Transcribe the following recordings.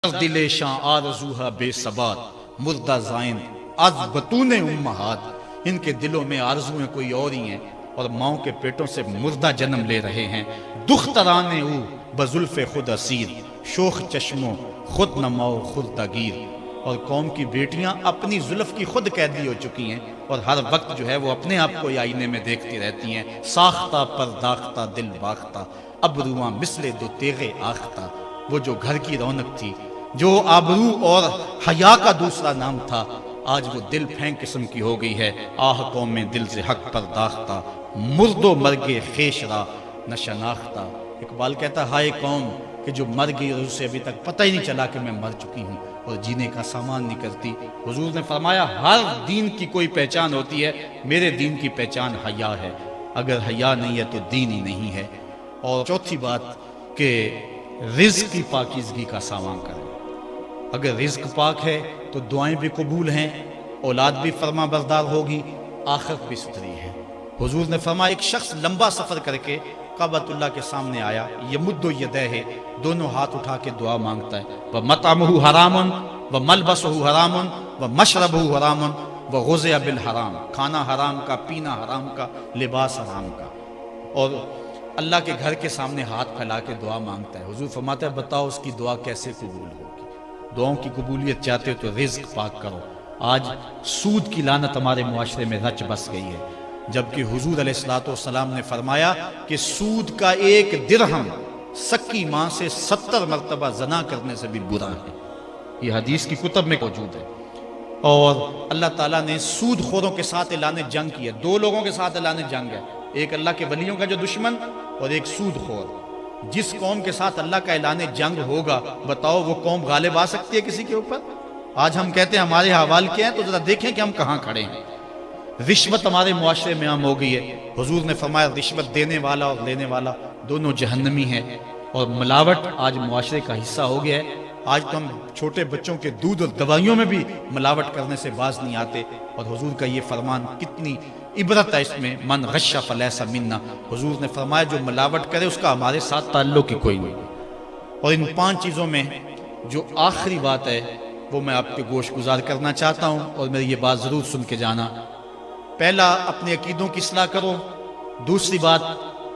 दिले शां आरज़ूहा बेसबात मुर्दा ज़ाइन आज बतूने उम्महात। इनके दिलों में आरज़ुएं कोई और ही हैं और माओं के पेटों से मुर्दा जन्म ले रहे हैं। दुख तराने ऊ बजुल्फ़े खुद असीर शोख चश्मो खुद नमाओ खुद दगीर। और कौम की बेटियां अपनी जुल्फ की खुद कैदी हो चुकी हैं और हर वक्त जो है वो अपने आप को आईने में देखती रहती हैं। साख्ता पर दाख्ता दिल बाख्ता अब रुआं मिसले दो तेगे आख्ता। वो जो घर की रौनक थी, जो आबरू और हया का दूसरा नाम था, आज वो दिल फेंक किस्म की हो गई है। आह कौम में दिल से हक पर दाख्ता मुर्दो मरगे खेशरा न शनाख्ता। इकबाल कहता हाय कौम कि जो मर गई और उसे अभी तक पता ही नहीं चला कि मैं मर चुकी हूँ और जीने का सामान नहीं करती। हुजूर ने फरमाया हर दीन की कोई पहचान होती है, मेरे दीन की पहचान हया है। अगर हया नहीं है तो दीन ही नहीं है। और चौथी बात कि रिज़्क़ की पाकीज़गी का सामान करें। अगर रिज़्क़ पाक है तो दुआएं भी कबूल हैं, औलाद भी फरमा बरदार होगी, आखिरत भी सुथरी है। हुजूर ने फरमाया एक शख्स लंबा सफ़र करके काबतुल्लाह के सामने आया, यमुद्दु यदैहि दोनों हाथ उठा के दुआ मांगता है। व मतअमुहु हरामुन व मलबसुहु हरामुन व मशरबुहु हरामुन व गुज़िया बिल हराम। खाना हराम का, पीना हराम का, लिबास हराम का। और अल्लाह के घर के सामने हाथ फैला के दुआ मांगता है। हुजूर फरमाता है बताओ उसकी दुआ कैसे कबूल होगी। दुआओं की कबूलियत चाहते हो तो रिज़्क़ पाक करो। आज सूद की लानत हमारे मुआशरे में रच बस गई है, जबकि हुजूर अलैहिस्सलाम ने फरमाया कि सूद का एक दिरहम सक्की माँ से 70 मरतबा जना करने से भी बुरा है। यह हदीस की कुतब में मौजूद है। और अल्लाह ताला ने सूद खोरों के साथ ऐलान जंग किया। दो लोगों के साथ ऐलान जंग है, एक अल्लाह के वलियों का जो दुश्मन और एक सूद खोर। जिस कौम के साथ अल्लाह का ऐलान जंग होगा, बताओ वो कौम गालिब आ सकती है किसी के ऊपर? आज हम कहते हैं हमारे हवाल क्या है, तो जरा देखें कि हम कहाँ खड़े हैं। रिश्वत हमारे मुआशरे में आम हो गई है। हुजूर ने फरमाया रिश्वत देने वाला और लेने वाला दोनों जहन्नमी है। और मिलावट आज मुआशरे का हिस्सा हो गया है। आज तो हम छोटे बच्चों के दूध और दवाइयों में भी मिलावट करने से बाज नहीं आते। और हुजूर का ये फरमान कितनी इबरत है इसमें, मन गश्शा फलैसा मिन्ना। हुजूर ने फरमाया जो मिलावट करे उसका हमारे साथ ताल्लुक ही कोई नहीं। और इन 5 चीज़ों में जो आखिरी बात है वो मैं आपके गोश गुजार करना चाहता हूँ और मेरी ये बात ज़रूर सुन के जाना। पहला, अपने अकीदों की इस्लाह करो। दूसरी बात,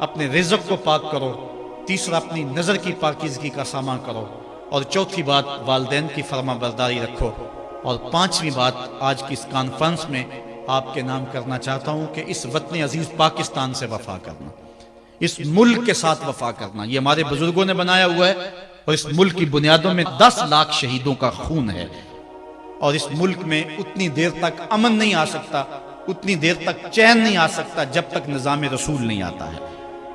अपने रिज़्क़ को पाक करो। तीसरा, अपनी नज़र की पाकीज़गी का सामान करो। और चौथी बात, वालिदैन की फरमा बरदारी रखो। और 5वीं बात आज की इस कॉन्फ्रेंस में आपके नाम करना चाहता हूं कि इस वतन अजीज पाकिस्तान से वफा करना, इस मुल्क के साथ वफा करना। ये हमारे बुजुर्गों ने बनाया हुआ है और इस मुल्क की बुनियादों में 10 लाख शहीदों का खून है। और इस मुल्क में उतनी देर तक अमन नहीं आ सकता, उतनी देर तक चैन नहीं आ सकता जब तक निज़ाम रसूल नहीं आता है।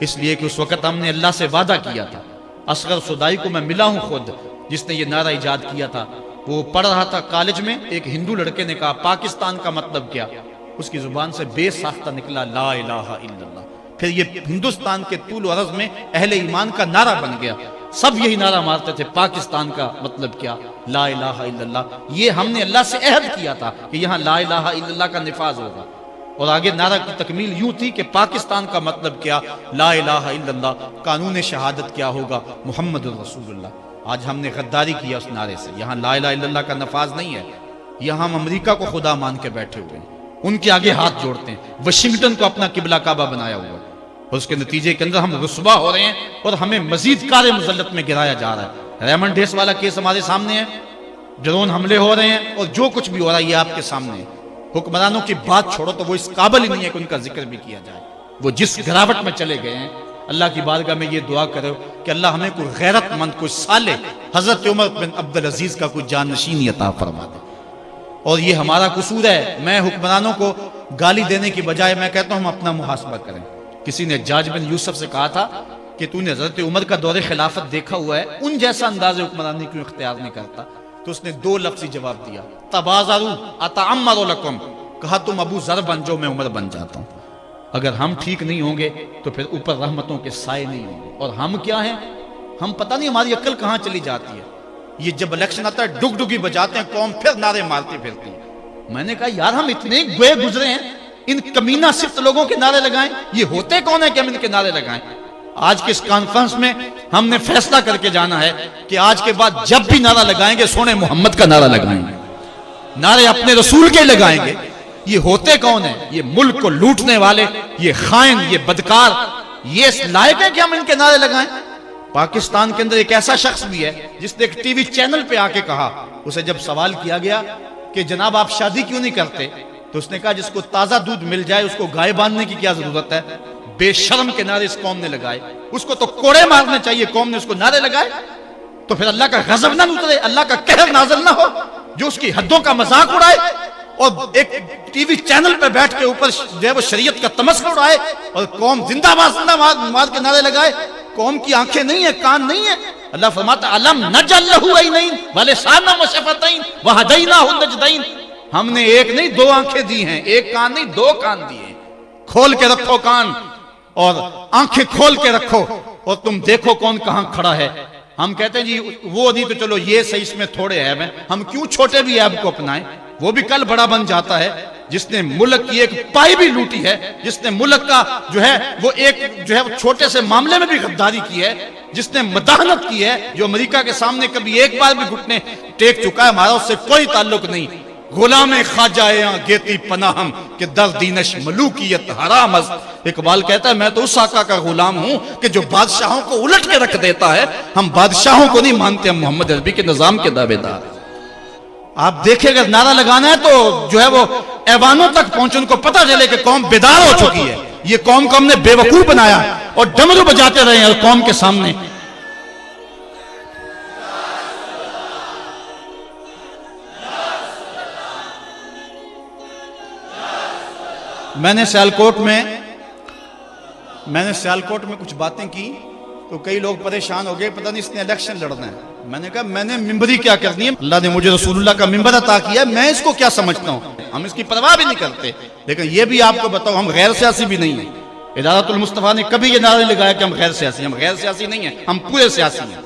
इसलिए कि उस वक़्त हमने अल्लाह से वादा किया था। असगर सुदाई को मैं मिला हूं खुद, जिसने ये नारा इजाद किया था। वो पढ़ रहा था कॉलेज में, एक हिंदू लड़के ने कहा पाकिस्तान का मतलब क्या? उसकी जुबान से बेसाख्ता निकला ला इलाहा इल्लल्लाह। फिर ये हिंदुस्तान के तूल और अर्ज़ में अहले ईमान का नारा बन गया। सब यही नारा मारते थे, पाकिस्तान का मतलब क्या? ला इलाहा इल्लल्लाह। ये हमने अल्लाह से अहद किया था कि यहाँ ला इलाहा इल्लल्लाह का निफाज होगा। और आगे नारा की तकमील यूं थी कि पाकिस्तान का मतलब क्या? ला इलाहा इल्लल्लाह। कानून शहादत क्या होगा? मुहम्मदुर रसूलुल्लाह। आज हमने गद्दारी किया उस नारे से। यहाँ ला इलाहा इल्लल्लाह का नफाज नहीं है। यहाँ हम अमेरिका को खुदा मान के बैठे हुए हैं, उनके आगे हाथ जोड़ते हैं। वाशिंगटन को अपना किबला काबा बनाया हुआ है और उसके नतीजे के अंदर हम रुस्वा हो रहे हैं और हमें मजीद कार मुजल्लत में गिराया जा रहा है। रेमंड डेस वाला केस हमारे सामने है, ड्रोन हमले हो रहे हैं और जो कुछ भी हो रहा है ये आपके सामने है। हुक्मरानों की बात छोड़ो तो वो इस काबिल ही नहीं है कि उनका जिक्र भी किया जाए। वो जिस गिरावट में चले गए हैं, अल्लाह की बारगाह में ये दुआ करो कि अल्लाह हमें कोई गैरतमंद, कोई साले हजरत उमर बिन अब्दुल अजीज का कोई जानशीनी अता फरमा दे। और ये हमारा कसूर है। मैं हुक्मरानों को गाली देने की बजाय मैं कहता हूं हम अपना मुहासबा करें। किसी ने हज्जाज बिन यूसुफ से कहा था कि तूने हजरत उमर का दौरे खिलाफत देखा हुआ है, उन जैसा अंदाज हुक्मरानी क्यों इख्तियार नहीं करता? तो उसने 2 लफ्ज़ी जवाब दिया, तबाज़रू अतअम्मरु लकुम। कहा तुम अबू जर बन जाओ, मैं उमर बन जाता हूं। अगर हम ठीक नहीं होंगे तो फिर ऊपर रहमतों के साए नहीं होंगे। और हम क्या हैं? हम पता नहीं हमारी अक्ल कहां चली जाती है। ये जब इलेक्शन आता है डुगडुगी बजाते हैं, कौम फिर नारे मारती फिरती है। मैंने कहा यार हम इतने गोए गुजरे हैं, इन कमीना सिफ्त लोगों के नारे लगाएं? ये होते कौन है कि हम इनके नारे लगाएं? आज के इस कॉन्फ्रेंस में हमने फैसला करके जाना है कि आज के बाद जब भी नारा लगाएंगे सोने मोहम्मद का नारा लगाएंगे, नारे अपने रसूल के लगाएंगे। ये होते कौन है? ये मुल्क को लूटने वाले, ये खाइन, ये बदकार, ये इस लायक है कि हम इनके नारे लगाएं? पाकिस्तान के अंदर एक ऐसा शख्स भी है जिसने एक टीवी चैनल पे आके कहा, उसे जब सवाल किया गया कि जनाब आप शादी क्यों नहीं करते, तो उसने कहा जिसको ताजा दूध मिल जाए उसको गाय बांधने की क्या जरूरत है। बेशर्म के नारे इस कौम ने लगाए, उसको तो कोड़े मारने चाहिए, कौम ने उसको नारे लगाए। तो फिर अल्लाह का गजब ना उतरे, अल्लाह का कहर नाज़िल ना हो जो उसकी हदों का मजाक उड़ाए और एक टीवी चैनल पे बैठ के ऊपर जो है वो शरीयत का तमस्कुर उड़ाए और कौम जिंदाबाद जिंदाबाद मार के नारे लगाए। कौम की आंखें नहीं है, कान नहीं है। अल्लाह फरमाता अलम नजल्लहु ऐनैन व लिसानन व शफतैन व हदैनाहु नजदैन। हमने एक नहीं दो आंखें दी हैं, एक कान नहीं दो कान दिए। खोल के रखो कान और आंखें खोल के रखो और तुम देखो कौन कहां खड़ा है। हम कहते हैं जी वो नहीं तो चलो ये सही, इसमें थोड़े ऐब हैं, हम क्यों छोटे भी ऐब को अपनाएं? वो भी कल बड़ा बन जाता है। जिसने मुल्क की एक पाई भी लूटी है, जिसने मुल्क का जो है वो एक जो है छोटे से मामले में भी गद्दारी की है, जिसने मदाहनत की है, जो अमेरिका के सामने कभी एक बार भी घुटने टेक चुका है, हमारा उससे कोई ताल्लुक नहीं। गुलाम ख्वाजा गेती पनाहम के दर दीनश मलूकियत हराम। इकबाल कहता है मैं तो उस आका का गुलाम हूं कि जो बादशाहों को उलट के रख देता है। हम बादशाहों को नहीं मानते, हम मोहम्मद अरबी के निजाम के दावेदार। आप देखें अगर नारा लगाना है तो जो है वो ऐवानों तक पहुंचे, उनको पता चले कि कौम बेदार हो चुकी है। ये कौम को हमने बेवकूफ बनाया और डमरू बजाते रहे हैं कौम के सामने। मैंने सियालकोट में कुछ बातें की तो कई लोग परेशान हो गए, पता नहीं इसने इलेक्शन लड़ना है। मैंने कहा मैंने मिंबरी क्या करनी है, अल्लाह ने मुझे रसूलुल्लाह का मिंबर अता किया, मैं इसको क्या समझता हूँ, हम इसकी परवाह भी नहीं करते। लेकिन ये भी आपको बताओ हम गैर सियासी भी नहीं है। इदारतुल मुस्तफा ने कभी ये नारा लगाया कि हम गैर सियासी, हम गैर सियासी नहीं है, हम पूरे सियासी हैं।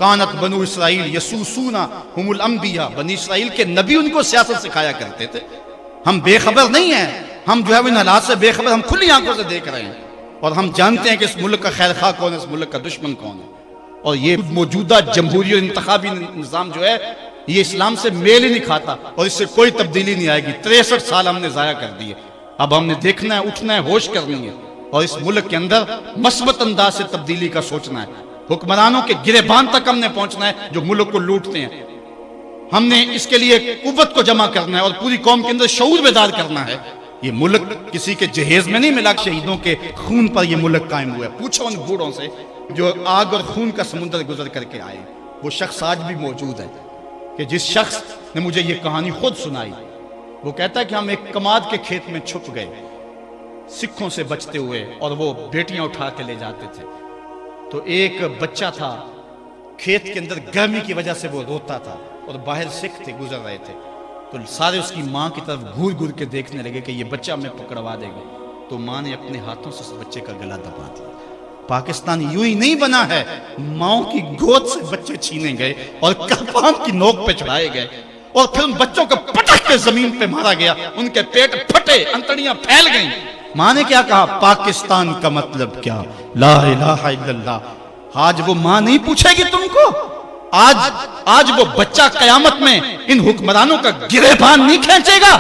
कानत बनु इसराइल यसूसूना हुमुल अंबिया, बनी इसराइल के नबी उनको सियासत सिखाया करते थे। हम बेखबर नहीं है, हम जो है इन हालात से बेखबर, हम खुली आंखों से देख रहे हैं और हम जानते हैं कि इस मुल्क का खैर खा कौन है, इस मुल्क का दुश्मन कौन है। और ये मौजूदा जमहूरी और इंतखाबी निज़ाम जो है ये इस्लाम से मेल ही नहीं खाता और इससे कोई तब्दीली नहीं आएगी। 63 साल हमने जाया कर दिए, अब हमने देखना है, उठना है, होश करनी है और इस मुल्क के अंदर मस्बत अंदाज से तब्दीली का सोचना है। हुक्मरानों के गिरेबान तक हमने पहुंचना है जो मुल्क को लूटते हैं। हमने इसके लिए कुव्वत को जमा करना है और पूरी कौम के अंदर शऊर बेदार करना है। ये मुल्क किसी के जहेज में नहीं मिला, शहीदों के खून पर यह मुल्क कायम हुआ है। पूछो उन बूढ़ों से जो आग और खून का समुद्र गुजर करके आए, वो शख्स आज भी मौजूद है कि जिस शख्स ने मुझे ये कहानी खुद सुनाई। वो कहता है कि हम एक कमाद के खेत में छुप गए सिखों से बचते हुए और वो बेटियां उठा के ले जाते थे। तो एक बच्चा था, खेत के अंदर गर्मी की वजह से वो रोता था और बाहर सिख थे गुजर रहे थे। तो सारे उसकी माँ की तरफ घूर घूर के देखने लगे कि ये बच्चा हमें पकड़वा देगा। तो माँ ने अपने हाथों से उस बच्चे का गला दबा दिया। पाकिस्तान यूं ही नहीं बना है, माओ की गोद से बच्चे छीने गए और कपाम की नोक पे चढ़ाए गए और फिर उन बच्चों को पटक के जमीन पे मारा गया, उनके पेट फटे, अंतड़ियां फैल गईं। माँ ने क्या कहा, पाकिस्तान का मतलब क्या, ला इलाहा इल्लल्लाह। आज वो माँ नहीं पूछेगी तुमको, आज वो बच्चा कयामत में इन हुक्मरानों का गिरेबान नहीं खींचेगा।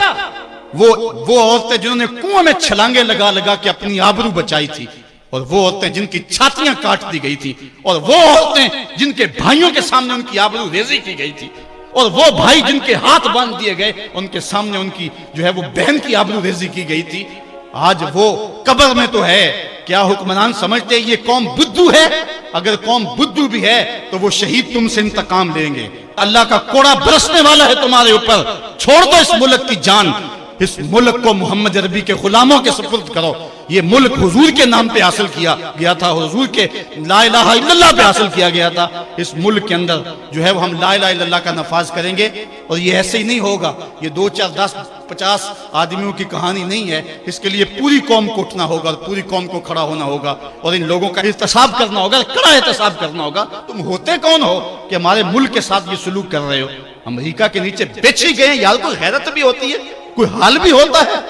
वो औरतें जिन्होंने कुआं में छलांगे लगा लगा के अपनी आबरू बचाई थी, और वो औरतें जिनकी छातियां काट दी गई थी, और वो औरतें जिनके भाइयों के सामने उनकी आबरू रेजी की गई थी, और वो भाई जिनके हाथ बांध दिए गए उनके सामने उनकी जो है वो बहन की आबरू रेजी की गई थी। आज वो कब्र में तो है। क्या हुक्मरान समझते ये कौम बुद्धू है? अगर कौम बुद्धू भी है तो वो शहीद तुमसे इंतकाम लेंगे। अल्लाह का कोड़ा बरसने वाला है तुम्हारे ऊपर। छोड़ दो इस मुल्क की जान, इस मुल्क को मोहम्मद अरबी के गुलामों के सुपुर्द करो। ये मुल्क हुजूर के नाम पे हासिल किया गया था, हुजूर के ला इलाहा इल्लल्लाह पे हासिल किया गया था। इस मुल्क के अंदर जो है वो हम ला इलाहा इल्लल्लाह का नफाज करेंगे। और ये ऐसे ही नहीं होगा, ये 2, 4, 10, 50 आदमियों की कहानी नहीं है। इसके लिए पूरी कौम को उठना होगा और पूरी कौम को खड़ा होना होगा और इन लोगों का एहतसाब करना होगा, कड़ा एहतसाब करना होगा। तुम होते कौन हो कि हमारे मुल्क के साथ ये सलूक कर रहे हो? अमेरिका के नीचे बेची गए यार, कोई गैरत भी होती है, कोई हाल भी होता है।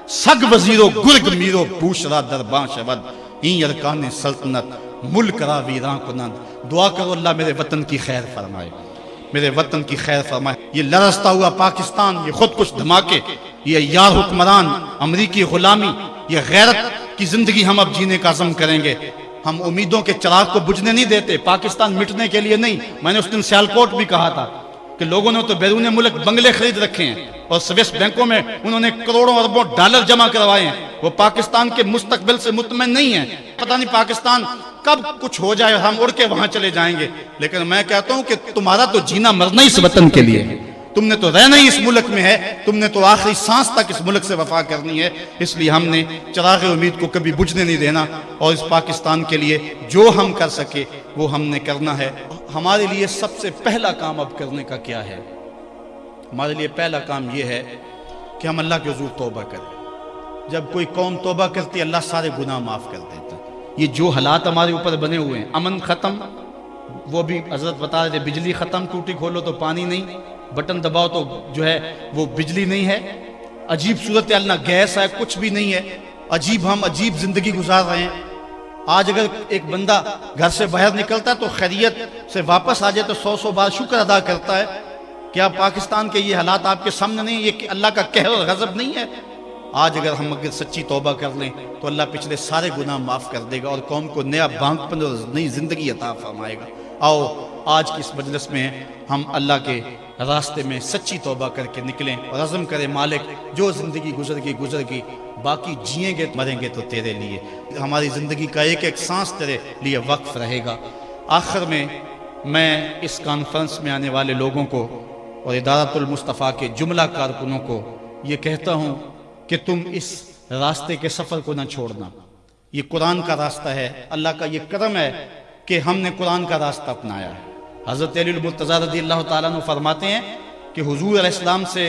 सग वजीरो गुर्ग मीरो बूशरा दरबां शबद, ई अरकान सल्तनत मुल्क रा वीरां कुनंद। दुआ करो अल्लाह मेरे वतन की खैर फरमाए, मेरे वतन की खैर फरमाए। ये लरसता हुआ पाकिस्तान, ये खुद कुछ धमाके, ये यार हुक्मरान, अमरीकी गुलामी, ये गैरत की जिंदगी हम अब जीने का अज़म करेंगे। हम उम्मीदों के चिराग को बुझने नहीं देते, पाकिस्तान मिटने के लिए नहीं। मैंने उस दिन सियालकोट भी कहा था कि लोगों ने तो बैरून मुल्क बंगले खरीद रखे हैं और स्विस बैंकों में उन्होंने करोड़ों अरबों डॉलर जमा करवाए हैं। वो पाकिस्तान के मुस्तकबिल से मुतमईन नहीं है। पता नहीं पाकिस्तान कब कुछ हो जाए, हम उड़ के वहां चले जाएंगे। लेकिन मैं कहता हूं कि तुम्हारा तो जीना मरना इस वतन के लिए है, तुमने तो रहना ही इस मुल्क में है, तुमने तो आखिरी सांस तक इस मुल्क से वफा करनी है। इसलिए हमने चिराग उम्मीद को कभी बुझने नहीं देना और इस पाकिस्तान के लिए जो हम कर सके वो हमने करना है। हमारे लिए सबसे पहला काम अब करने का क्या है? हमारे लिए पहला काम यह है कि हम अल्लाह के हुजूर तौबा करें। जब कोई कौम तौबा करती है अल्लाह सारे गुनाह माफ कर देता है। ये जो हालात हमारे ऊपर बने हुए हैं, अमन खत्म, वो भी हजरत बता रहे थे, बिजली खत्म, टूटी खोलो तो पानी नहीं, बटन दबाओ तो जो है वो बिजली नहीं है, अजीब सूरत हाल, ना गैस है, कुछ भी नहीं है। हम अजीब जिंदगी गुजार रहे हैं। आज अगर एक बंदा घर से बाहर निकलता है तो खैरियत से वापस आ जाए तो 100 बार शुक्र अदा करता है। क्या पाकिस्तान के ये हालात आपके सामने नहीं, ये अल्लाह का कहर और गजब नहीं है? आज अगर सच्ची तौबा कर लें तो अल्लाह पिछले सारे गुनाह माफ कर देगा और कौम को नया बांकपन और नई जिंदगी अता फरमाएगा। आओ आज की इस मजलिस में हम अल्लाह के रास्ते में सच्ची तौबा करके निकलें और अज़म करें, मालिक जो जिंदगी गुजर गई, बाकी जिएंगे मरेंगे तो तेरे लिए। हमारी जिंदगी का एक एक सांस तेरे लिए वक्फ रहेगा। आखिर में मैं इस कॉन्फ्रेंस में आने वाले लोगों को और इदारतुल मुस्तफ़ा के जुमला कारकुनों को ये कहता हूँ कि तुम इस रास्ते के सफ़र को ना छोड़ना। ये कुरान का रास्ता है, अल्लाह का ये करम है कि हमने कुरान का रास्ता अपनाया है। हज़रत अली मुर्तज़ा रज़ियल्लाहु ताला अन्हु फरमाते हैं कि हुजूर अलैहिस्सलाम से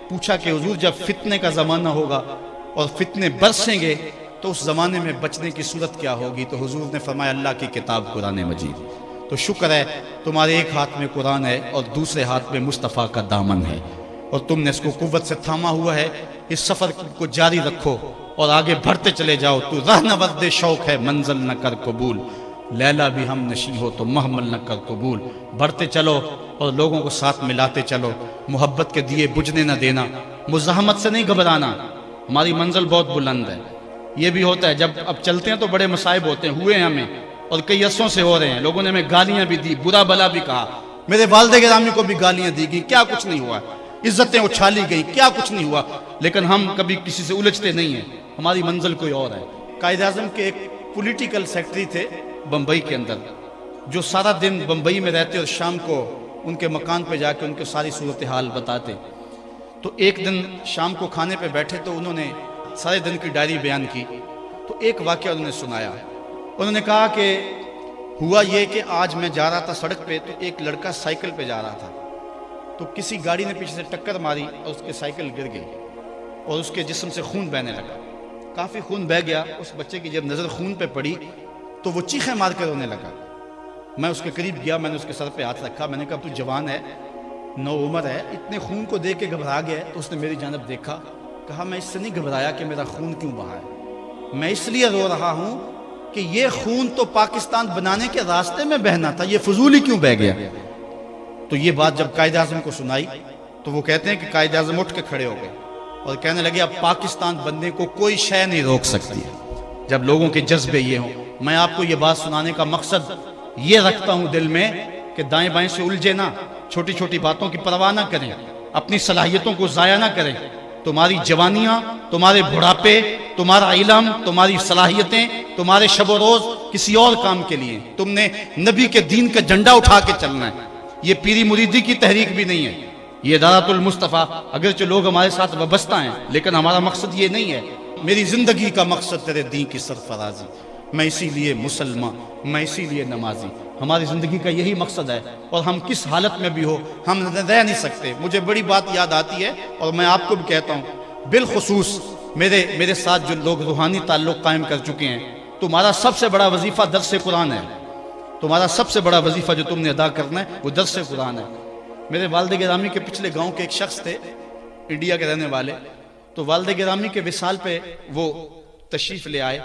पूछा कि हुजूर जब फितने का ज़माना होगा और फितने बरसेंगे तो उस ज़माने में बचने की सूरत क्या होगी? तो हुजूर ने फरमाया अल्लाह की किताब कुरान मजीद। तो शुक्र है तुम्हारे एक हाथ में कुरान है और दूसरे हाथ में मुस्तफ़ा का दामन है और तुमने इसको कुव्वत से थामा हुआ है। इस सफ़र को जारी रखो और आगे बढ़ते चले जाओ। तू रहनवर्द शौक है मंजिल न कर कबूल, लैला भी हम नशी हो तो महमल न कर कबूल। बढ़ते चलो और लोगों को साथ मिलाते चलो, मोहब्बत के दिए बुझने न देना, मुज़ाहमत से नहीं घबराना। हमारी मंजिल बहुत बुलंद है। ये भी होता है जब अब चलते हैं तो बड़े मसाइब होते हैं, हुए हैं हमें और कई अरसों से हो रहे हैं। लोगों ने हमें गालियां भी दी, बुरा भला भी कहा, मेरे वालिद गिरामी को भी गालियां दी गई, क्या कुछ नहीं हुआ, इज्जतें उछाली गई, क्या कुछ नहीं हुआ। लेकिन हम कभी किसी से उलझते नहीं हैं, हमारी मंजिल कोई और है। कायद आज़म के एक पॉलिटिकल सेक्रेटरी थे बम्बई के अंदर, जो सारा दिन बम्बई में रहते और शाम को उनके मकान पे जाके उनके सारी सूरत हाल बताते। तो एक दिन शाम को खाने पे बैठे तो उन्होंने सारे दिन की डायरी बयान की। तो एक वाक़या उन्होंने सुनाया। उन्होंने कहा कि हुआ ये कि आज मैं जा रहा था सड़क पे तो एक लड़का साइकिल पे जा रहा था, तो किसी गाड़ी ने पीछे से टक्कर मारी और उसकी साइकिल गिर गई और उसके जिस्म से खून बहने लगा। काफ़ी खून बह गया। उस बच्चे की जब नज़र खून पे पड़ी तो वो चीखें मार कर रोने लगा। मैं उसके करीब गया, मैंने उसके सर पे हाथ रखा, मैंने कहा तू जवान है, नौ उम्र है, इतने खून को देख के घबरा गया। तो उसने मेरी जानब देखा, कहा मैं इससे नहीं घबराया कि मेरा खून क्यों बहा है, मैं इसलिए रो रहा हूँ कि ये खून तो पाकिस्तान बनाने के रास्ते में बहना था, ये फजूल ही क्यों बह गया। तो ये बात जब कायद आज़म को सुनाई तो वो कहते हैं कि कायद आज़म उठ के खड़े हो गए और कहने लगे अब पाकिस्तान बनने को कोई शय नहीं रोक सकती है जब लोगों के जज्बे ये हों। मैं आपको ये बात सुनाने का मकसद ये रखता हूँ दिल में कि दाएं बाएं से उलझे ना, छोटी छोटी बातों की परवाह ना करें, अपनी सलाहियतों को ज़ाया ना करें। तुम्हारी जवानियाँ, तुम्हारे बुढ़ापे, तुम्हारा इल्म, तुम्हारी सलाहियतें, तुम्हारे शब रोज़ किसी और काम के लिए। तुमने नबी के दीन का झंडा उठा के चलना है। ये पीरी मुरीदी की तहरीक भी नहीं है, ये इदारतुल मुस्तफ़ा। अगरचे लोग हमारे साथ वाबस्ता हैं लेकिन हमारा मकसद ये नहीं है। मेरी ज़िंदगी का मकसद तेरे दीन की सरफराजी, मैं इसीलिए मुसलमान, मैं इसीलिए नमाजी। हमारी ज़िंदगी का यही मकसद है और हम किस हालत में भी हो हम रह नहीं सकते। मुझे बड़ी बात याद आती है और मैं आपको भी कहता हूँ, बिलखुसूस मेरे साथ जो लोग रूहानी ताल्लुक़ कायम कर चुके हैं, तुम्हारा सबसे बड़ा वजीफ़ा दर्स कुरान है। तुम्हारा सबसे बड़ा वजीफ़ा जो तुमने अदा करना है वो दर्स कुरान है। मेरे वालिद गिरामी के पिछले गाँव के एक शख्स थे, इंडिया के रहने वाले। तो वालिद गिरामी के विसाल पे वो तशरीफ़ ले आए